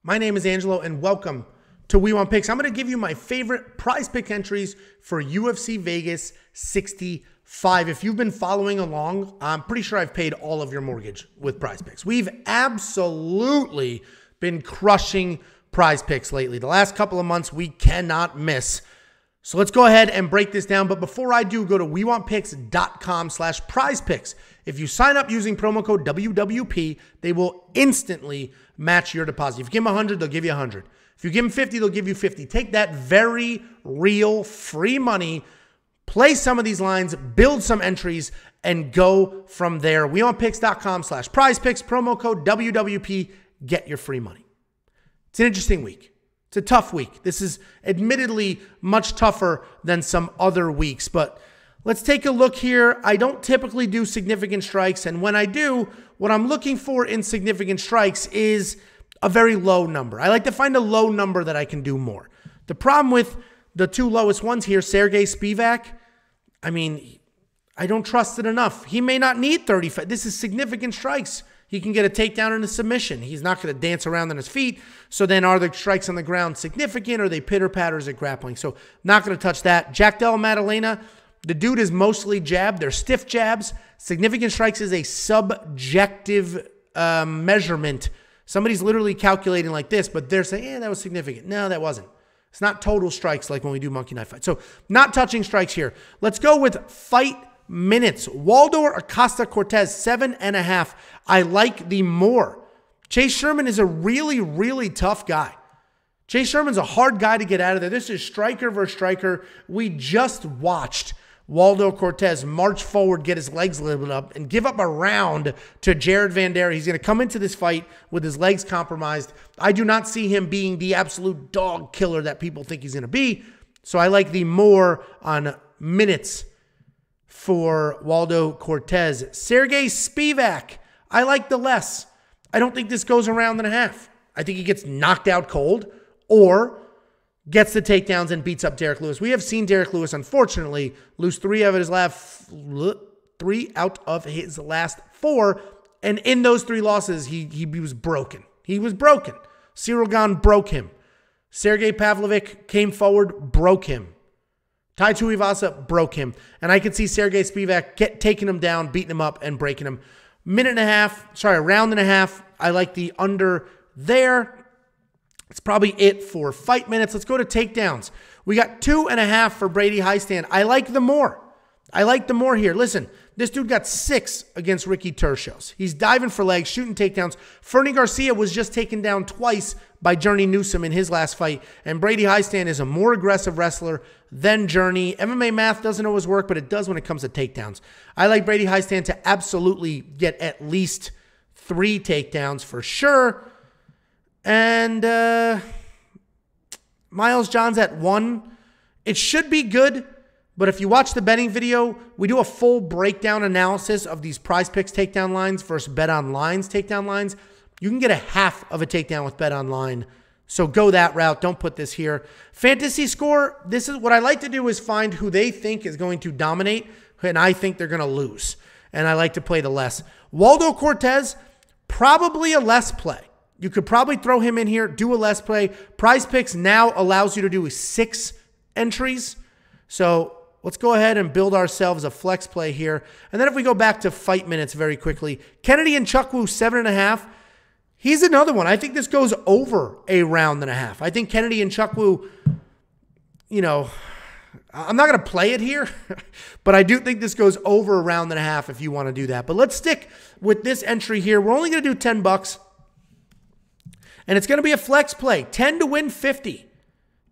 My name is Angelo, and welcome to We Want Picks. I'm going to give you my favorite prize pick entries for UFC Vegas 65. If you've been following along, I'm pretty sure I've paid all of your mortgage with prize picks. We've absolutely been crushing prize picks lately. The last couple of months, we cannot miss. So let's go ahead and break this down. But before I do, go to wewantpicks.com/prizepicks. If you sign up using promo code WWP, they will instantly match your deposit. If you give them 100, they'll give you 100. If you give them 50, they'll give you 50. Take that very real free money, play some of these lines, build some entries, and go from there. wewantpicks.com/prizepicks, promo code WWP, get your free money. It's an interesting week. It's a tough week. This is admittedly much tougher than some other weeks, but let's take a look here. I don't typically do significant strikes, and when I do, what I'm looking for in significant strikes is a very low number. I like to find a low number that I can do more. The problem with the two lowest ones here, Sergey Spivac, I mean, I don't trust it enough. He may not need 35. This is significant strikes. He can get a takedown and a submission. He's not going to dance around on his feet. So then are the strikes on the ground significant, or are they pitter-patters at grappling? So not going to touch that. Jack Della Maddalena, the dude is mostly jab. They're stiff jabs. Significant strikes is a subjective measurement. Somebody's literally calculating like this, but they're saying, that was significant. No, that wasn't. It's not total strikes like when we do monkey knife fight. So not touching strikes here. Let's go with fight minutes. Waldo Acosta-Cortez, 7.5. I like the more. Chase Sherman is a really, really tough guy. Chase Sherman's a hard guy to get out of there. This is striker versus striker. We just watched Waldo Cortez march forward, get his legs lifted up, and give up a round to Jared Vanderaa. He's going to come into this fight with his legs compromised. I do not see him being the absolute dog killer that people think he's going to be. So I like the more on minutes for Waldo Cortez. Sergey Spivac, I like the less. I don't think this goes a round and a half. I think he gets knocked out cold or gets the takedowns and beats up Derek Lewis. We have seen Derek Lewis, unfortunately, lose three out of his last four. And in those three losses, he was broken. He was broken. Cyril Gane broke him. Sergey Pavlovich came forward, broke him. Tai Tuivasa broke him. And I could see Sergey Spivac taking him down, beating him up, and breaking him. Round and a half. I like the under there. It's probably it for fight minutes. Let's go to takedowns. We got 2.5 for Brady Highstand. I like the more. I like the more here. Listen, this dude got 6 against Ricky Tercios. He's diving for legs, shooting takedowns. Fernie Garcia was just taken down twice by Journey Newsom in his last fight. And Brady Highstand is a more aggressive wrestler than Journey. MMA math doesn't always work, but it does when it comes to takedowns. I like Brady Highstand to absolutely get at least 3 takedowns for sure. And Miles Johns at 1. It should be good, but if you watch the betting video, we do a full breakdown analysis of these prize picks takedown lines versus bet online's takedown lines. You can get a half of a takedown with bet online. So go that route. Don't put this here. Fantasy score, this is what I like to do is find who they think is going to dominate, and I think they're going to lose. And I like to play the less. Waldo Cortez, probably a less play. You could probably throw him in here, do a less play. Prize Picks now allows you to do 6 entries. So let's go ahead and build ourselves a flex play here. And then if we go back to fight minutes very quickly, Kennedy Nzechukwu, 7.5. He's another one. I think this goes over a round and a half. I think Kennedy Nzechukwu, you know, I'm not going to play it here, but I do think this goes over a round and a half if you want to do that. But let's stick with this entry here. We're only going to do $10. And it's going to be a flex play. 10 to win 50.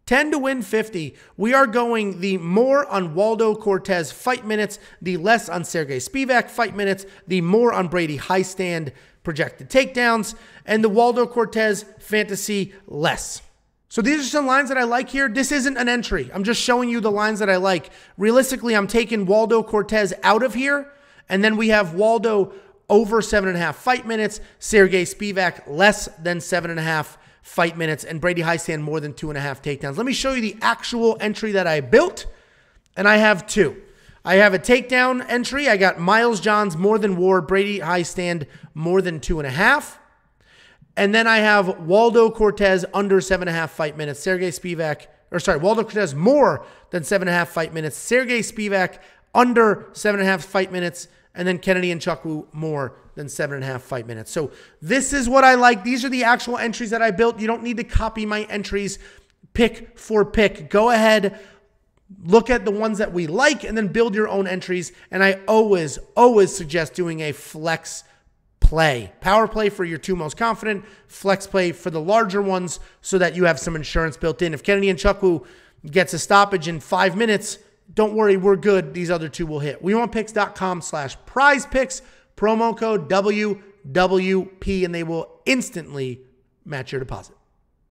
10 to win 50. We are going the more on Waldo Cortez fight minutes, the less on Sergey Spivac fight minutes, the more on Brady Highstand projected takedowns, and the Waldo Cortez fantasy less. So these are some lines that I like here. This isn't an entry. I'm just showing you the lines that I like. Realistically, I'm taking Waldo Cortez out of here, and then we have Waldo over 7.5 fight minutes, Sergey Spivac less than 7.5 fight minutes, and Brady Highstand more than 2.5 takedowns. Let me show you the actual entry that I built, and I have 2. I have a takedown entry. I got Miles Johns more than War, Brady Highstand more than 2.5. And then I have Waldo Cortez under 7.5 fight minutes. Waldo Cortez more than 7.5 fight minutes. Sergey Spivac under 7.5 fight minutes. And then Kennedy Nzechukwu more than 7.5 fight minutes. So this is what I like. These are the actual entries that I built. You don't need to copy my entries pick for pick. Go ahead, look at the ones that we like, and then build your own entries. And I always suggest doing a flex play. Power play for your 2 most confident, flex play for the larger ones so that you have some insurance built in. If Kennedy Nzechukwu gets a stoppage in 5 minutes, don't worry, we're good. These other 2 will hit. WeWantPicks.com/PrizePicks, promo code WWP, and they will instantly match your deposit.